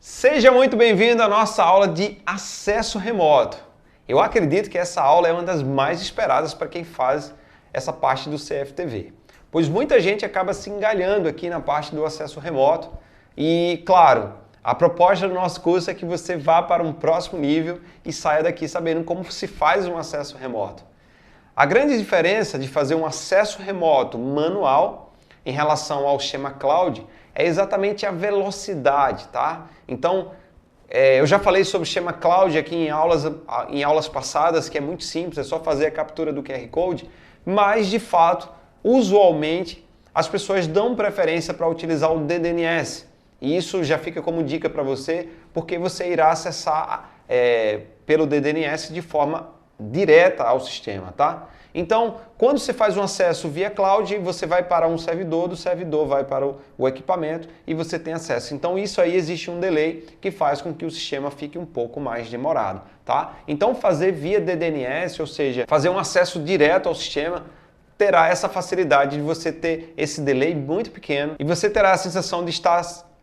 Seja muito bem-vindo à nossa aula de acesso remoto. Eu acredito que essa aula é uma das mais esperadas para quem faz essa parte do CFTV, pois muita gente acaba se engalhando aqui na parte do acesso remoto e, claro, a proposta do nosso curso é que você vá para um próximo nível e saia daqui sabendo como se faz um acesso remoto. A grande diferença de fazer um acesso remoto manual em relação ao esquema cloud é exatamente a velocidade, tá? Então, eu já falei sobre o esquema cloud aqui em aulas passadas, que é muito simples, é só fazer a captura do QR Code, mas, de fato, usualmente, as pessoas dão preferência para utilizar o DDNS. E isso já fica como dica para você, porque você irá acessar pelo DDNS de forma direta ao sistema, tá? Então, quando você faz um acesso via cloud, você vai para um servidor, do servidor vai para o equipamento e você tem acesso. Então, isso aí existe um delay que faz com que o sistema fique um pouco mais demorado, tá? Então, fazer via DDNS, ou seja, fazer um acesso direto ao sistema, terá essa facilidade de você ter esse delay muito pequeno e você terá a sensação de estar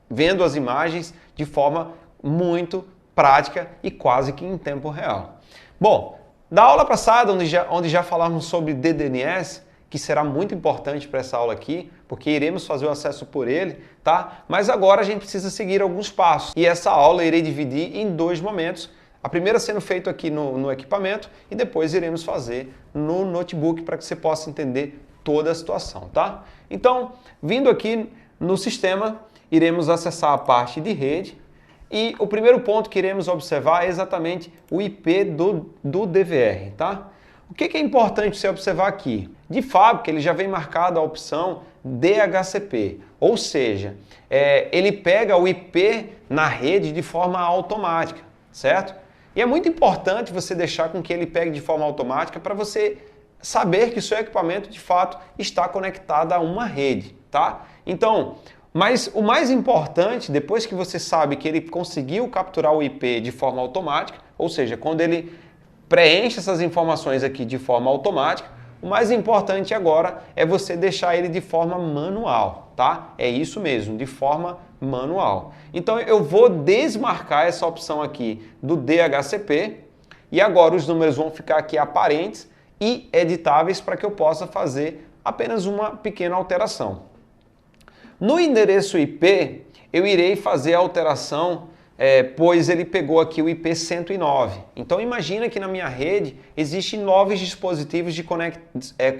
vendo as imagens de forma muito prática e quase que em tempo real. Bom, da aula passada, onde já falamos sobre DDNS, que será muito importante para essa aula aqui, porque iremos fazer o acesso por ele, tá? Mas agora a gente precisa seguir alguns passos. E essa aula eu irei dividir em dois momentos. A primeira sendo feito aqui no equipamento e depois iremos fazer no notebook para que você possa entender toda a situação, tá? Então, vindo aqui no sistema, iremos acessar a parte de rede. E o primeiro ponto que iremos observar é exatamente o IP do DVR, tá? O que é importante você observar aqui? De fábrica, ele já vem marcado a opção DHCP, ou seja, ele pega o IP na rede de forma automática, certo? E é muito importante você deixar com que ele pegue de forma automática para você saber que o seu equipamento, de fato, está conectado a uma rede, tá? Então, mas o mais importante, depois que você sabe que ele conseguiu capturar o IP de forma automática, ou seja, quando ele preenche essas informações aqui de forma automática, o mais importante agora é você deixar ele de forma manual, tá? É isso mesmo, de forma manual. Então eu vou desmarcar essa opção aqui do DHCP e agora os números vão ficar aqui aparentes e editáveis para que eu possa fazer apenas uma pequena alteração. No endereço IP, eu irei fazer a alteração, pois ele pegou aqui o IP 109. Então imagina que na minha rede existem 9 dispositivos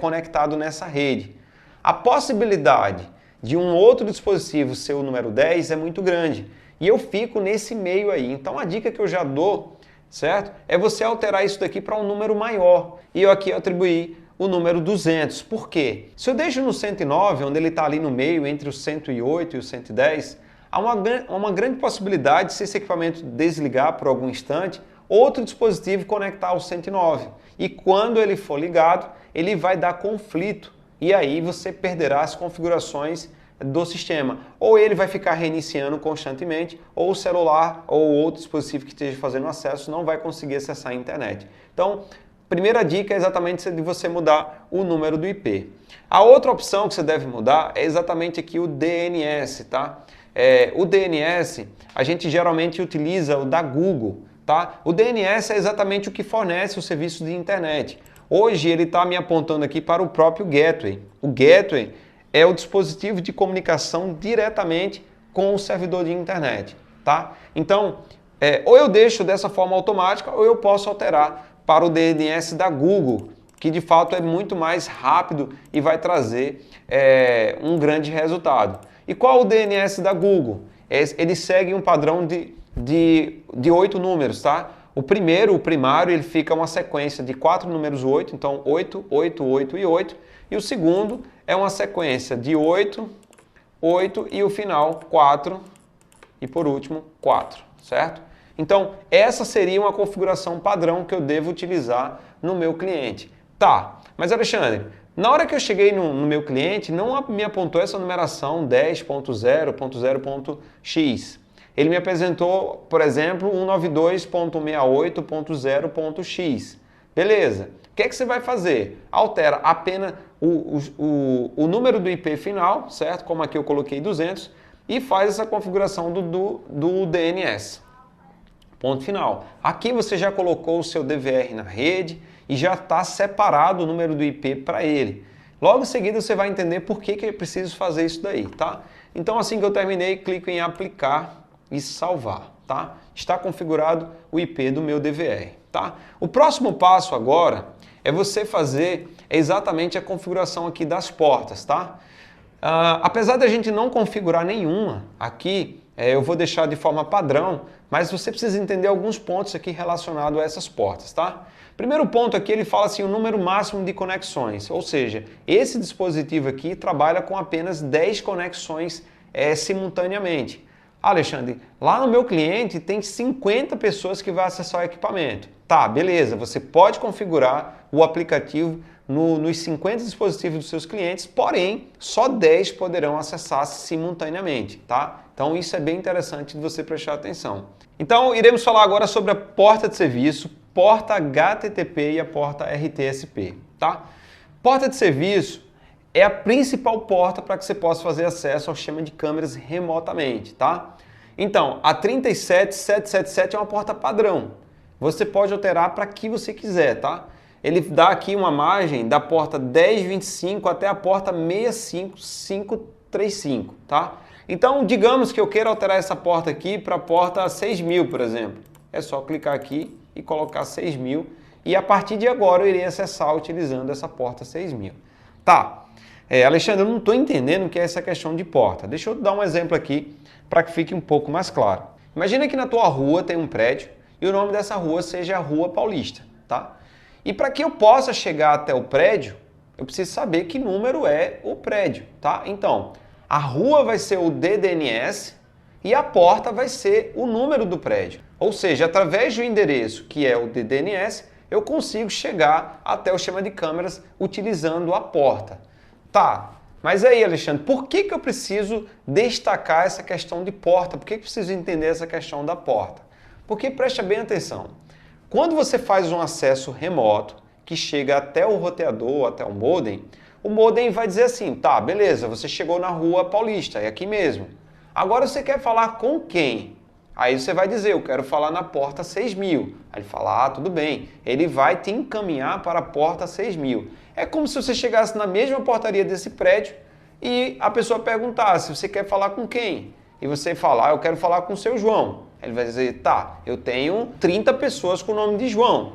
conectados nessa rede. A possibilidade de um outro dispositivo ser o número 10 é muito grande. E eu fico nesse meio aí. Então a dica que eu já dou, certo? É você alterar isso daqui para um número maior. E eu aqui atribuir o número 200. Por quê? Se eu deixo no 109, onde ele está ali no meio, entre o 108 e o 110, há uma grande possibilidade, se esse equipamento desligar por algum instante, outro dispositivo conectar ao 109. E quando ele for ligado, ele vai dar conflito. E aí você perderá as configurações do sistema. Ou ele vai ficar reiniciando constantemente, ou o celular ou outro dispositivo que esteja fazendo acesso não vai conseguir acessar a internet. Então, primeira dica é exatamente de você mudar o número do IP. A outra opção que você deve mudar é exatamente aqui o DNS, tá? O DNS, a gente geralmente utiliza o da Google, tá? O DNS é exatamente o que fornece o serviço de internet. Hoje ele está me apontando aqui para o próprio Gateway. O Gateway é o dispositivo de comunicação diretamente com o servidor de internet, tá? Então, ou eu deixo dessa forma automática ou eu posso alterar para o DNS da Google, que de fato é muito mais rápido e vai trazer um grande resultado. E qual o DNS da Google? Ele segue um padrão de 8 números, tá? O primário, ele fica uma sequência de 4 números 8, então 8, 8, 8 e 8. E o segundo é uma sequência de 8, 8 e o final 4 e por último 4, certo? Então, essa seria uma configuração padrão que eu devo utilizar no meu cliente. Tá, mas Alexandre, na hora que eu cheguei no meu cliente, não me apontou essa numeração 10.0.0.x. Ele me apresentou, por exemplo, 192.168.0.x. Beleza. O que é que você vai fazer? Altera apenas o número do IP final, certo? Como aqui eu coloquei 200, e faz essa configuração do DNS. Ponto final. Aqui você já colocou o seu DVR na rede e já está separado o número do IP para ele. Logo em seguida você vai entender por que é preciso fazer isso daí, tá? Então assim que eu terminei, clico em aplicar e salvar, tá? Está configurado o IP do meu DVR, tá? O próximo passo agora é você fazer exatamente a configuração aqui das portas, tá? Apesar da gente não configurar nenhuma aqui, eu vou deixar de forma padrão, mas você precisa entender alguns pontos aqui relacionados a essas portas, tá? Primeiro ponto aqui, ele fala assim, o número máximo de conexões, ou seja, esse dispositivo aqui trabalha com apenas 10 conexões simultaneamente. Alexandre, lá no meu cliente tem 50 pessoas que vão acessar o equipamento. Tá, beleza, você pode configurar o aplicativo nos 50 dispositivos dos seus clientes, porém, só 10 poderão acessar simultaneamente, tá? Então isso é bem interessante de você prestar atenção. Então iremos falar agora sobre a porta de serviço, porta HTTP e a porta RTSP, tá? Porta de serviço é a principal porta para que você possa fazer acesso ao sistema de câmeras remotamente, tá? Então, a 37777 é uma porta padrão. Você pode alterar para que você quiser, tá? Ele dá aqui uma margem da porta 1025 até a porta 65535, tá? Então, digamos que eu queira alterar essa porta aqui para a porta 6000, por exemplo. É só clicar aqui e colocar 6000 e a partir de agora eu irei acessar utilizando essa porta 6000. Tá, Alexandre, eu não estou entendendo o que é essa questão de porta. Deixa eu dar um exemplo aqui para que fique um pouco mais claro. Imagina que na tua rua tem um prédio e o nome dessa rua seja a Rua Paulista, tá? E para que eu possa chegar até o prédio, eu preciso saber que número é o prédio, tá? Então, a rua vai ser o DDNS e a porta vai ser o número do prédio. Ou seja, através do endereço, que é o DDNS, eu consigo chegar até o sistema de câmeras utilizando a porta. Tá, mas aí, Alexandre, por que eu preciso destacar essa questão de porta? Por que eu preciso entender essa questão da porta? Porque preste bem atenção. Quando você faz um acesso remoto, que chega até o roteador, até o modem vai dizer assim, tá, beleza, você chegou na Rua Paulista, é aqui mesmo. Agora você quer falar com quem? Aí você vai dizer, eu quero falar na porta 6000. Aí ele fala, ah, tudo bem. Ele vai te encaminhar para a porta 6000. É como se você chegasse na mesma portaria desse prédio e a pessoa perguntasse, você quer falar com quem? E você falar, eu quero falar com o seu João. Ele vai dizer, tá, eu tenho 30 pessoas com o nome de João.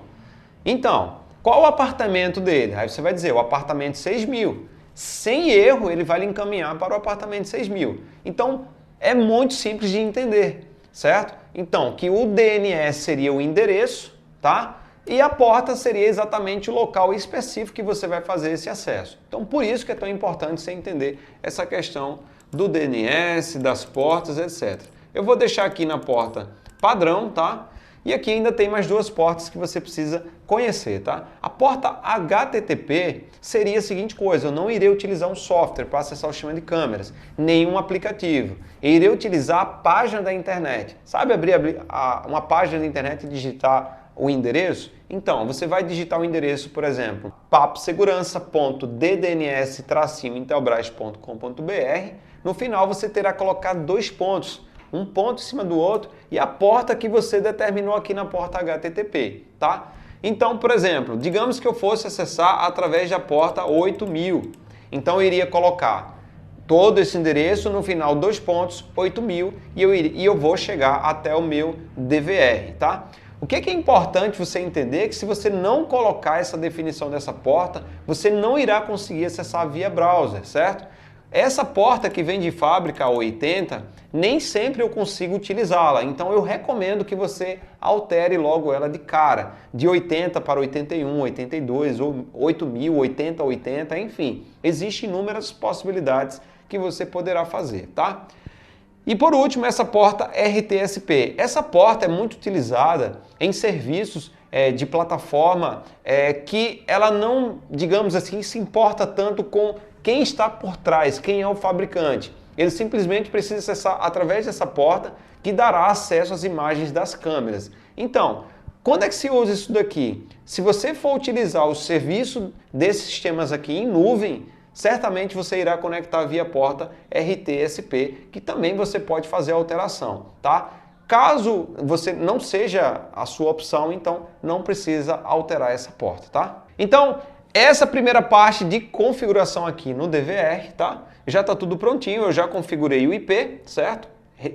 Então, qual o apartamento dele? Aí você vai dizer, o apartamento 6000. Sem erro, ele vai lhe encaminhar para o apartamento 6000. Então, é muito simples de entender, certo? Então, que o DNS seria o endereço, tá? E a porta seria exatamente o local específico que você vai fazer esse acesso. Então, por isso que é tão importante você entender essa questão do DNS, das portas, etc. Eu vou deixar aqui na porta padrão, tá? E aqui ainda tem mais duas portas que você precisa conhecer, tá? A porta HTTP seria a seguinte coisa, eu não irei utilizar um software para acessar o sistema de câmeras, nenhum aplicativo. Eu irei utilizar a página da internet. Sabe abrir uma página da internet e digitar o endereço? Então, você vai digitar o endereço, por exemplo, paposegurança.ddns-intelbras.com.br. No final você terá colocado 2 pontos, um ponto em cima do outro e a porta que você determinou aqui na porta HTTP, tá? Então, por exemplo, digamos que eu fosse acessar através da porta 8000. Então eu iria colocar todo esse endereço, no final 2 pontos, 8000 e eu vou chegar até o meu DVR, tá? O que é importante você entender é que se você não colocar essa definição dessa porta, você não irá conseguir acessar via browser, certo? Essa porta que vem de fábrica 80, nem sempre eu consigo utilizá-la, então eu recomendo que você altere logo ela de cara, de 80 para 81, 82, ou 8000, 80, 80, enfim, existem inúmeras possibilidades que você poderá fazer, tá? E por último, essa porta RTSP. Essa porta é muito utilizada em serviços de plataforma que ela não, digamos assim, se importa tanto com quem está por trás, quem é o fabricante. Ele simplesmente precisa acessar através dessa porta que dará acesso às imagens das câmeras. Então, quando é que se usa isso daqui? Se você for utilizar o serviço desses sistemas aqui em nuvem, certamente você irá conectar via porta RTSP, que também você pode fazer a alteração, tá? Caso você não seja a sua opção, então não precisa alterar essa porta, tá? Então, essa primeira parte de configuração aqui no DVR, tá? Já está tudo prontinho, eu já configurei o IP, certo?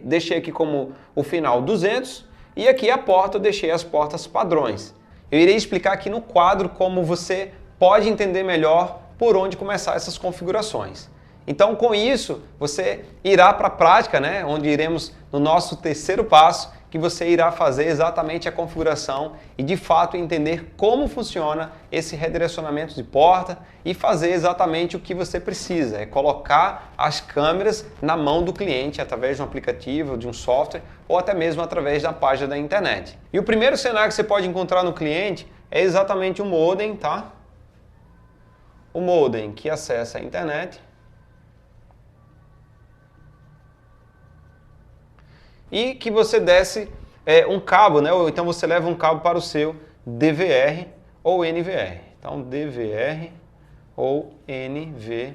Deixei aqui como o final 200 e aqui a porta eu deixei as portas padrões. Eu irei explicar aqui no quadro como você pode entender melhor por onde começar essas configurações. Então, com isso, você irá para a prática, né, onde iremos no nosso terceiro passo, que você irá fazer exatamente a configuração e, de fato, entender como funciona esse redirecionamento de porta e fazer exatamente o que você precisa, é colocar as câmeras na mão do cliente através de um aplicativo, de um software ou até mesmo através da página da internet. E o primeiro cenário que você pode encontrar no cliente é exatamente o modem, tá? O modem que acessa a internet. E que você desce um cabo, né? Ou então você leva um cabo para o seu DVR ou NVR. Então, DVR ou NVR,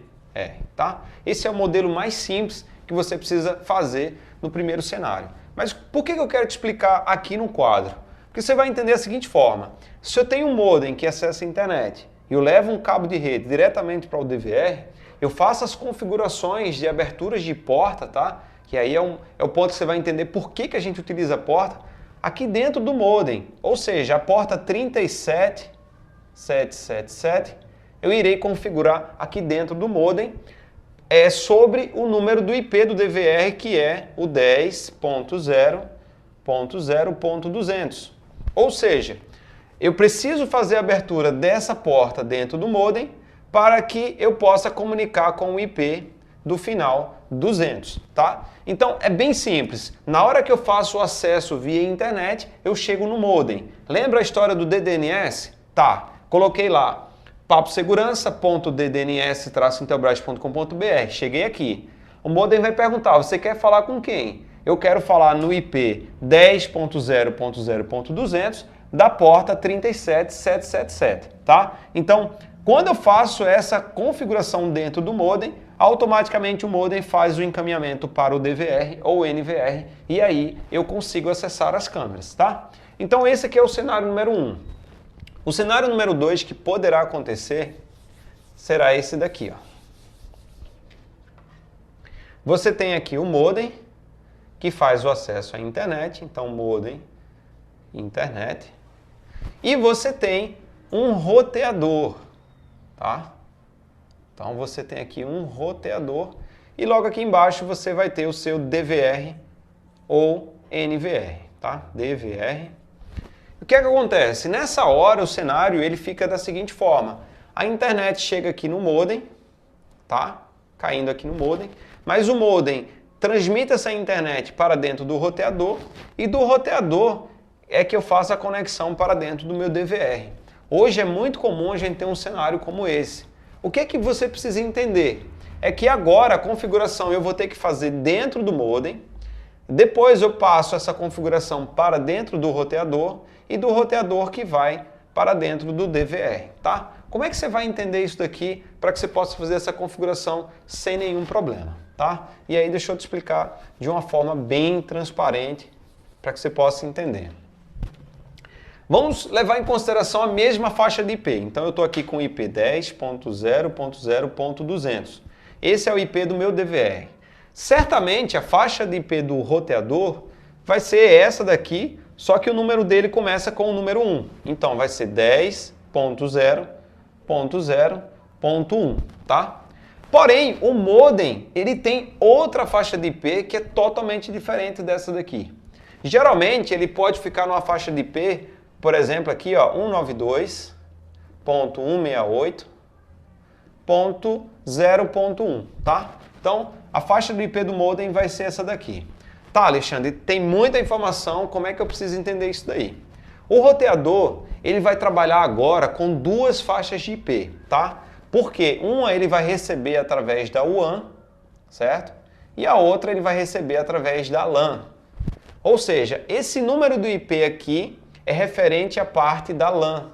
tá? Esse é o modelo mais simples que você precisa fazer no primeiro cenário. Mas por que eu quero te explicar aqui no quadro? Porque você vai entender da seguinte forma. Se eu tenho um modem que acessa a internet e eu levo um cabo de rede diretamente para o DVR, eu faço as configurações de aberturas de porta, tá? Que aí é o ponto que você vai entender por que a gente utiliza a porta aqui dentro do modem. Ou seja, a porta 37777 eu irei configurar aqui dentro do modem sobre o número do IP do DVR, que é o 10.0.0.200. Ou seja, eu preciso fazer a abertura dessa porta dentro do modem para que eu possa comunicar com o IP do final 200, tá? Então é bem simples. Na hora que eu faço o acesso via internet, eu chego no modem. Lembra a história do DDNS? Tá. Coloquei lá paposegurança.ddns-intelbras.com.br. Cheguei aqui. O modem vai perguntar: você quer falar com quem? Eu quero falar no IP 10.0.0.200 da porta 37777, tá? Então, quando eu faço essa configuração dentro do modem, automaticamente o modem faz o encaminhamento para o DVR ou NVR e aí eu consigo acessar as câmeras, tá? Então esse aqui é o cenário número 1. O cenário número 2 que poderá acontecer será esse daqui, ó. Você tem aqui o modem que faz o acesso à internet, então modem, internet, e você tem um roteador, tá? Então você tem aqui um roteador e logo aqui embaixo você vai ter o seu DVR ou NVR, tá? DVR. O que é que acontece? Nessa hora o cenário ele fica da seguinte forma: a internet chega aqui no modem, tá? Caindo aqui no modem, mas o modem transmite essa internet para dentro do roteador e do roteador é que eu faço a conexão para dentro do meu DVR. Hoje é muito comum a gente ter um cenário como esse. O que é que você precisa entender? É que agora a configuração eu vou ter que fazer dentro do modem, depois eu passo essa configuração para dentro do roteador e do roteador que vai para dentro do DVR, tá? Como é que você vai entender isso daqui para que você possa fazer essa configuração sem nenhum problema, tá? E aí deixa eu te explicar de uma forma bem transparente para que você possa entender. Vamos levar em consideração a mesma faixa de IP. Então eu estou aqui com o IP 10.0.0.200. Esse é o IP do meu DVR. Certamente a faixa de IP do roteador vai ser essa daqui, só que o número dele começa com o número 1. Então vai ser 10.0.0.1, tá? Porém, o modem ele tem outra faixa de IP que é totalmente diferente dessa daqui. Geralmente ele pode ficar numa faixa de IP, por exemplo, aqui, ó, 192.168.0.1, tá? Então, a faixa do IP do modem vai ser essa daqui. Tá, Alexandre, tem muita informação, como é que eu preciso entender isso daí? O roteador, ele vai trabalhar agora com duas faixas de IP, tá? Porque uma ele vai receber através da WAN, certo? E a outra ele vai receber através da LAN. Ou seja, esse número do IP aqui é referente à parte da LAN.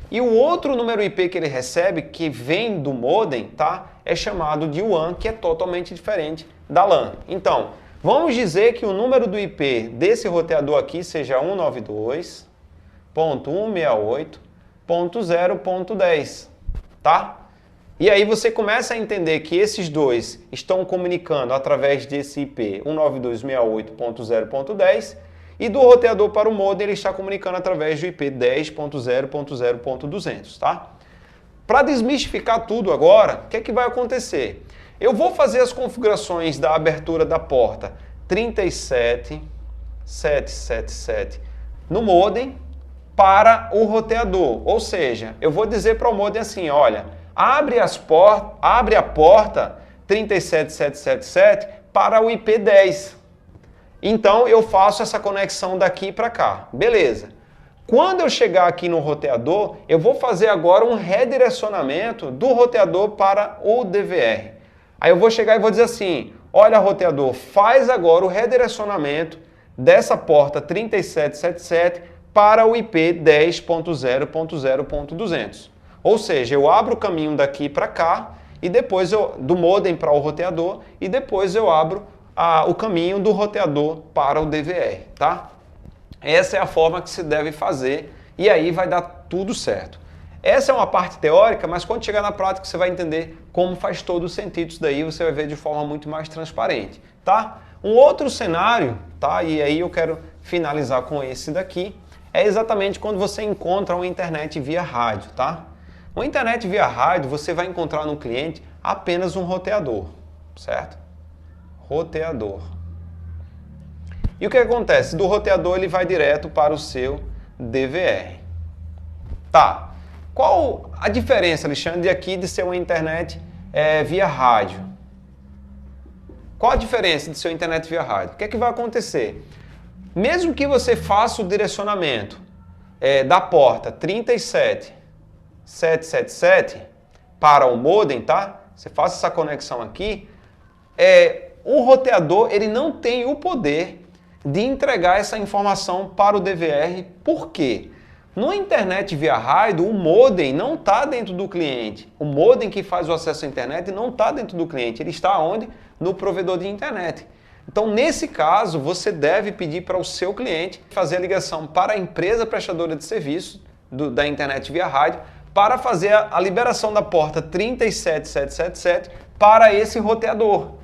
E o outro número IP que ele recebe, que vem do modem, tá? É chamado de WAN, que é totalmente diferente da LAN. Então, vamos dizer que o número do IP desse roteador aqui seja 192.168.0.10, tá? E aí você começa a entender que esses dois estão comunicando através desse IP 192.168.0.10 e do roteador para o modem ele está comunicando através do IP 10.0.0.200, tá? Para desmistificar tudo agora, o que é que vai acontecer? Eu vou fazer as configurações da abertura da porta 37777 no modem para o roteador, ou seja, eu vou dizer para o modem assim, olha, abre a porta 37777 para o IP 10. Então eu faço essa conexão daqui para cá. Beleza. Quando eu chegar aqui no roteador, eu vou fazer agora um redirecionamento do roteador para o DVR. Aí eu vou chegar e vou dizer assim, olha roteador, faz agora o redirecionamento dessa porta 3777 para o IP 10.0.0.200. Ou seja, eu abro o caminho daqui para cá e depois do modem para o roteador e depois eu abro o caminho do roteador para o DVR, tá? Essa é a forma que se deve fazer e aí vai dar tudo certo. Essa é uma parte teórica, mas quando chegar na prática você vai entender como faz todo o sentido isso daí, você vai ver de forma muito mais transparente, tá? Um outro cenário, tá? E aí eu quero finalizar com esse daqui, é exatamente quando você encontra uma internet via rádio, tá? Uma internet via rádio, você vai encontrar no cliente apenas um roteador, certo? Roteador. E o que acontece? Do roteador ele vai direto para o seu DVR. Tá. Qual a diferença, Alexandre, aqui de ser uma internet via rádio? Qual a diferença de ser uma internet via rádio? O que é que vai acontecer? Mesmo que você faça o direcionamento da porta 37777 para o modem, tá? Você faça essa conexão aqui, o roteador ele não tem o poder de entregar essa informação para o DVR. Por quê? Na internet via rádio, o modem não está dentro do cliente. O modem que faz o acesso à internet não está dentro do cliente. Ele está onde? No provedor de internet. Então, nesse caso, você deve pedir para o seu cliente fazer a ligação para a empresa prestadora de serviço da internet via rádio para fazer a liberação da porta 37777 para esse roteador.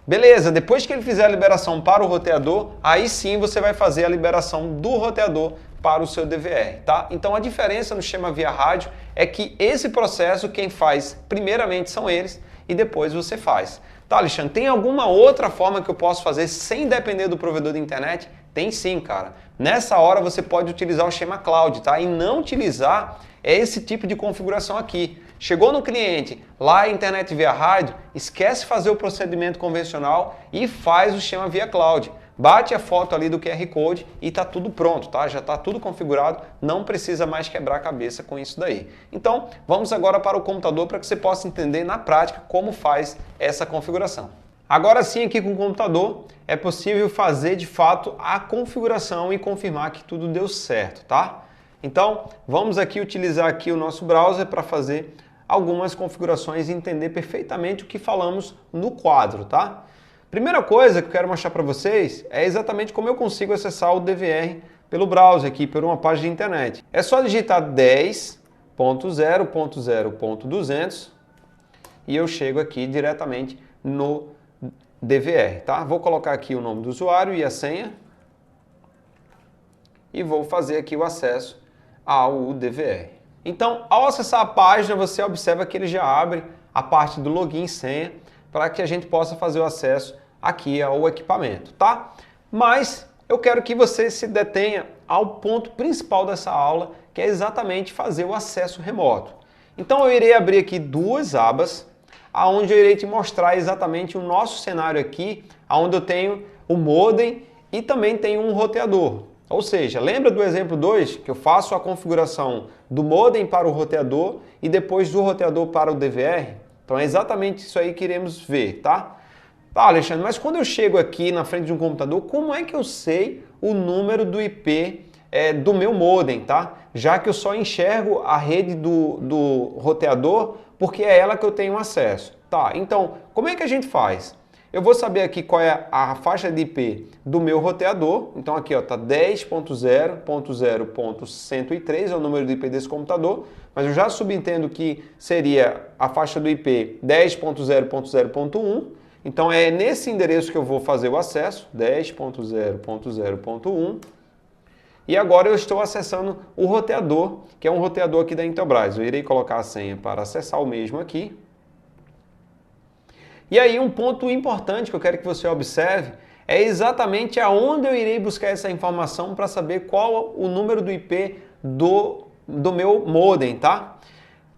Beleza, depois que ele fizer a liberação para o roteador, aí sim você vai fazer a liberação do roteador para o seu DVR, tá? Então a diferença no esquema via rádio é que esse processo quem faz primeiramente são eles e depois você faz. Tá, Alexandre, tem alguma outra forma que eu posso fazer sem depender do provedor de internet? Tem sim, cara. Nessa hora você pode utilizar o esquema cloud, tá? E não utilizar esse tipo de configuração aqui. Chegou no cliente, lá a internet via rádio, esquece fazer o procedimento convencional e faz o esquema via cloud. Bate a foto ali do QR Code e está tudo pronto, tá? Já está tudo configurado, não precisa mais quebrar a cabeça com isso daí. Então, vamos agora para o computador para que você possa entender na prática como faz essa configuração. Agora sim, aqui com o computador, é possível fazer de fato a configuração e confirmar que tudo deu certo, tá? Então, vamos aqui utilizar aqui o nosso browser para fazer algumas configurações e entender perfeitamente o que falamos no quadro, tá? Primeira coisa que eu quero mostrar para vocês é exatamente como eu consigo acessar o DVR pelo browser aqui, por uma página de internet. É só digitar 10.0.0.200 e eu chego aqui diretamente no DVR, tá? Vou colocar aqui o nome do usuário e a senha e vou fazer aqui o acesso ao DVR. Então, ao acessar a página, você observa que ele já abre a parte do login e senha para que a gente possa fazer o acesso aqui ao equipamento, tá? Mas eu quero que você se detenha ao ponto principal dessa aula, que é exatamente fazer o acesso remoto. Então eu irei abrir aqui duas abas, aonde eu irei te mostrar exatamente o nosso cenário aqui, onde eu tenho o modem e também tenho um roteador. Ou seja, lembra do exemplo 2, que eu faço a configuração do modem para o roteador e depois do roteador para o DVR? Então é exatamente isso aí que iremos ver, tá? Tá, Alexandre, mas quando eu chego aqui na frente de um computador, como é que eu sei o número do IP do meu modem, tá? Já que eu só enxergo a rede do roteador porque é ela que eu tenho acesso. Tá, então, como é que a gente faz? Eu vou saber aqui qual é a faixa de IP do meu roteador. Então aqui está 10.0.0.103, é o número de IP desse computador, mas eu já subentendo que seria a faixa do IP 10.0.0.1. Então é nesse endereço que eu vou fazer o acesso, 10.0.0.1. E agora eu estou acessando o roteador, que é um roteador aqui da Intelbras. Eu irei colocar a senha para acessar o mesmo aqui. E aí um ponto importante que eu quero que você observe é exatamente aonde eu irei buscar essa informação para saber qual o número do IP do meu modem, tá?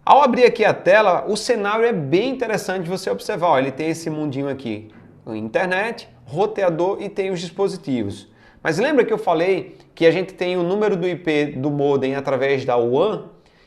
Ao abrir aqui a tela, o cenário é bem interessante de você observar. Ó, ele tem esse mundinho aqui, internet, roteador e tem os dispositivos. Mas lembra que eu falei que a gente tem o número do IP do modem através da WAN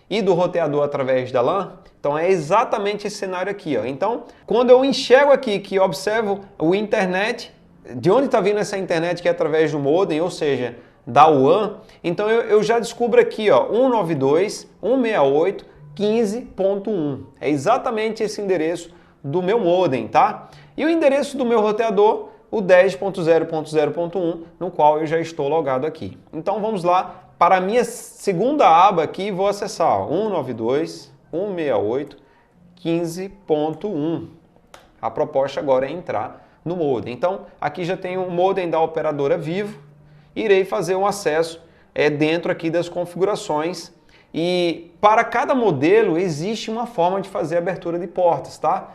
e do roteador através da LAN? Então é exatamente esse cenário aqui, ó. Então, quando eu enxergo aqui que eu observo o internet, de onde está vindo essa internet que é através do modem, ou seja, da WAN, então eu já descubro aqui, ó, 192.168.15.1. É exatamente esse endereço do meu modem, tá? E o endereço do meu roteador, o 10.0.0.1, no qual eu já estou logado aqui. Então vamos lá para a minha segunda aba aqui e vou acessar 192.168.15.1. A proposta agora é entrar no modem. Então aqui já tem o modem da operadora Vivo. Irei fazer um acesso dentro aqui das configurações. E para cada modelo existe uma forma de fazer abertura de portas, tá?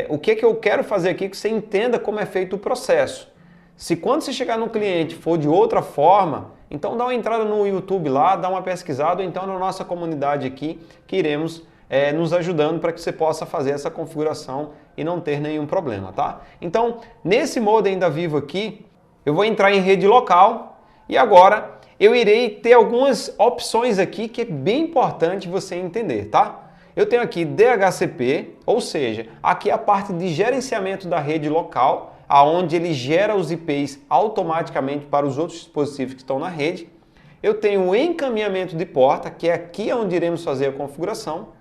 O que eu quero fazer aqui é que você entenda como é feito o processo. Se quando você chegar no cliente for de outra forma, então dá uma entrada no YouTube lá, dá uma pesquisada, ou então na nossa comunidade aqui, que iremos nos ajudando para que você possa fazer essa configuração e não ter nenhum problema, tá? Então, nesse modem da Vivo aqui, eu vou entrar em rede local e agora eu irei ter algumas opções aqui que é bem importante você entender, tá? Eu tenho aqui DHCP, ou seja, aqui é a parte de gerenciamento da rede local, aonde ele gera os IPs automaticamente para os outros dispositivos que estão na rede. Eu tenho o encaminhamento de porta, que é aqui onde iremos fazer a configuração.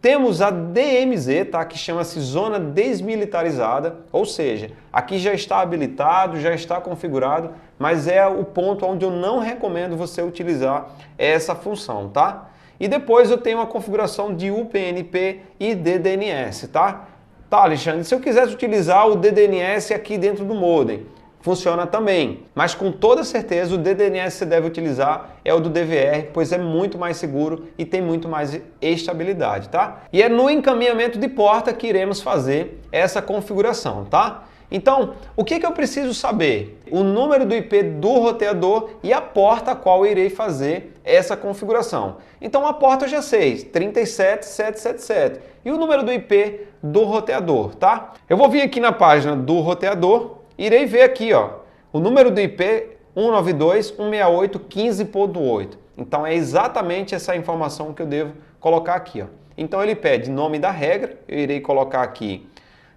Temos a DMZ, tá? Que chama-se Zona Desmilitarizada, ou seja, aqui já está habilitado, já está configurado, mas é o ponto onde eu não recomendo você utilizar essa função, tá? E depois eu tenho a configuração de UPnP e DDNS, tá? Tá, Alexandre, se eu quisesse utilizar o DDNS aqui dentro do modem, funciona também, mas com toda certeza o DDNS que você deve utilizar é o do DVR, pois é muito mais seguro e tem muito mais estabilidade, tá? E é no encaminhamento de porta que iremos fazer essa configuração, tá? Então, o que eu preciso saber? O número do IP do roteador e a porta a qual eu irei fazer essa configuração. Então, a porta eu já sei, 37777. E o número do IP do roteador, tá? Eu vou vir aqui na página do roteador, irei ver aqui, ó, o número do IP 192.168.15.8. Então, é exatamente essa informação que eu devo colocar aqui, ó. Então, ele pede nome da regra, eu irei colocar aqui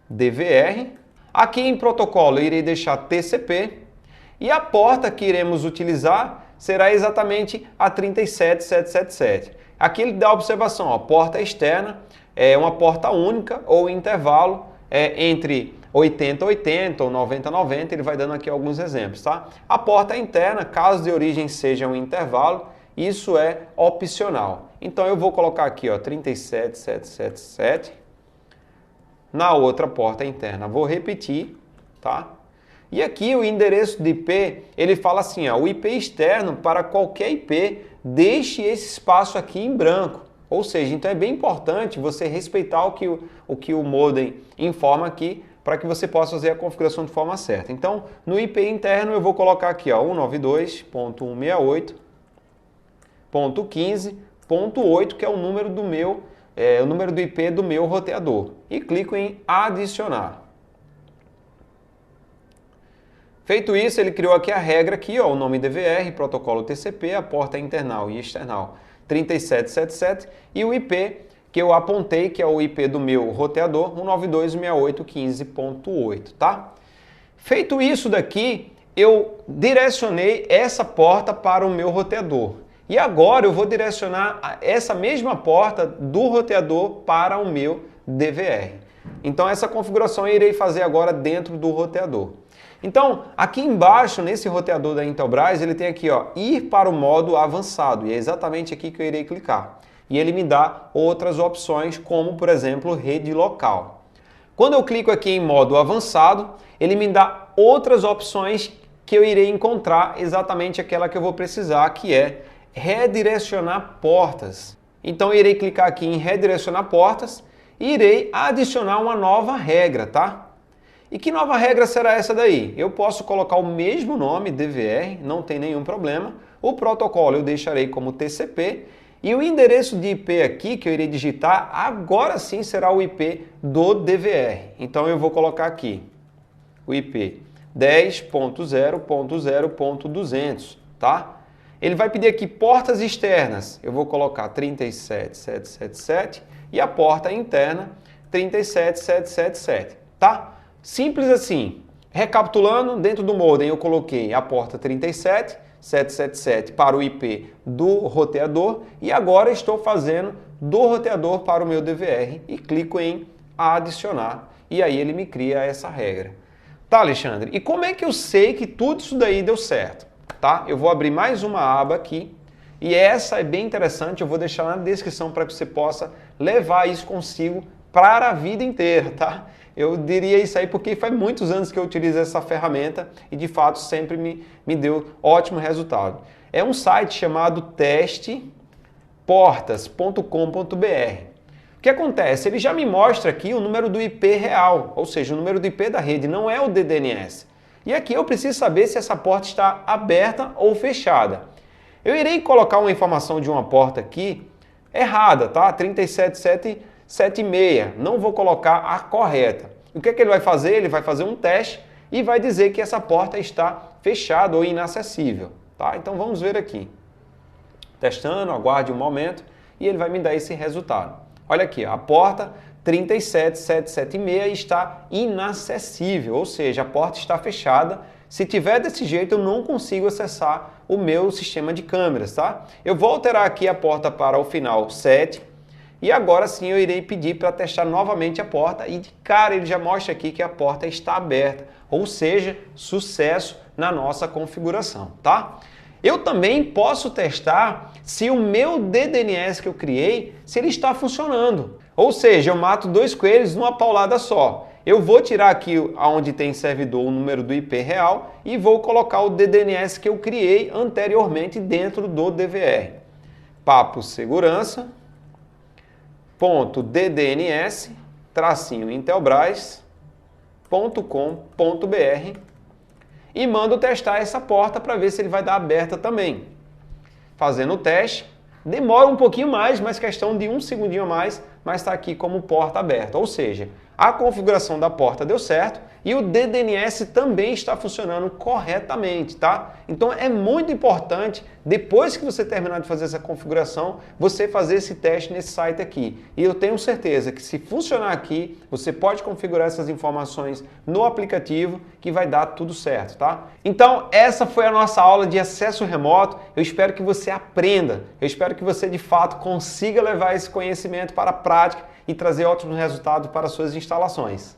DVR. Aqui em protocolo eu irei deixar TCP e a porta que iremos utilizar será exatamente a 37777. Aqui ele dá a observação, ó, porta externa é uma porta única ou intervalo entre 8080 ou 9090, ele vai dando aqui alguns exemplos, tá? A porta interna, caso de origem seja um intervalo, isso é opcional. Então eu vou colocar aqui, ó, 37777. Na outra porta interna, vou repetir, tá? E aqui o endereço de IP, ele fala assim, ó, o IP externo para qualquer IP, deixe esse espaço aqui em branco. Ou seja, então é bem importante você respeitar o que o modem informa aqui, para que você possa fazer a configuração de forma certa. Então, no IP interno eu vou colocar aqui, ó, 192.168.15.8, que é o número do meu o número do IP do meu roteador e clico em adicionar. Feito isso, ele criou aqui a regra aqui, ó, o nome DVR, protocolo TCP, a porta internal e external 3777 e o IP que eu apontei, que é o IP do meu roteador, 192.168.15.8, tá? Feito isso daqui, eu direcionei essa porta para o meu roteador. E agora eu vou direcionar essa mesma porta do roteador para o meu DVR. Então essa configuração eu irei fazer agora dentro do roteador. Então, aqui embaixo, nesse roteador da Intelbras, ele tem aqui, ó, ir para o modo avançado. E é exatamente aqui que eu irei clicar. E ele me dá outras opções, como, por exemplo, rede local. Quando eu clico aqui em modo avançado, ele me dá outras opções que eu irei encontrar exatamente aquela que eu vou precisar, que é redirecionar portas. Então, eu irei clicar aqui em redirecionar portas e irei adicionar uma nova regra, tá? E que nova regra será essa daí? Eu posso colocar o mesmo nome, DVR, não tem nenhum problema. O protocolo eu deixarei como TCP. E o endereço de IP aqui, que eu irei digitar, agora sim será o IP do DVR. Então eu vou colocar aqui o IP 10.0.0.200, tá? Ele vai pedir aqui portas externas. Eu vou colocar 37777 e a porta interna 37777, tá? Simples assim. Recapitulando, dentro do modem eu coloquei a porta 37777 para o IP do roteador e agora estou fazendo do roteador para o meu DVR e clico em adicionar e aí ele me cria essa regra. Tá, Alexandre? E como é que eu sei que tudo isso daí deu certo? Tá? Eu vou abrir mais uma aba aqui e essa é bem interessante, eu vou deixar na descrição para que você possa levar isso consigo para a vida inteira, tá? Eu diria isso aí porque faz muitos anos que eu utilizo essa ferramenta e de fato sempre me deu ótimo resultado. É um site chamado testeportas.com.br. O que acontece? Ele já me mostra aqui o número do IP real, ou seja, o número do IP da rede, não é o DDNS. E aqui eu preciso saber se essa porta está aberta ou fechada. Eu irei colocar uma informação de uma porta aqui errada, tá? 37776. Não vou colocar a correta. O que é que ele vai fazer? Ele vai fazer um teste e vai dizer que essa porta está fechada ou inacessível, tá? Então vamos ver aqui. Testando, aguarde um momento e ele vai me dar esse resultado. Olha aqui, a porta 37776 está inacessível, ou seja, a porta está fechada. Se tiver desse jeito, eu não consigo acessar o meu sistema de câmeras, tá? Eu vou alterar aqui a porta para o final 7 e agora sim eu irei pedir para testar novamente a porta e de cara ele já mostra aqui que a porta está aberta, ou seja, sucesso na nossa configuração, tá? Eu também posso testar se o meu DDNS que eu criei, se ele está funcionando. Ou seja, eu mato dois coelhos numa paulada só. Eu vou tirar aqui onde tem servidor o número do IP real e vou colocar o DDNS que eu criei anteriormente dentro do DVR. Papo segurança, ponto DDNS, tracinho intelbras.com.br e mando testar essa porta para ver se ele vai dar aberta também. Fazendo o teste, demora um pouquinho mais, mas questão de um segundinho a mais, mas está aqui como porta aberta. Ou seja, a configuração da porta deu certo e o DDNS também está funcionando corretamente, tá? Então é muito importante, depois que você terminar de fazer essa configuração, você fazer esse teste nesse site aqui. E eu tenho certeza que se funcionar aqui, você pode configurar essas informações no aplicativo que vai dar tudo certo, tá? Então essa foi a nossa aula de acesso remoto. Eu espero que você aprenda, eu espero que você de fato consiga levar esse conhecimento para a prática e trazer ótimos resultados para suas instalações.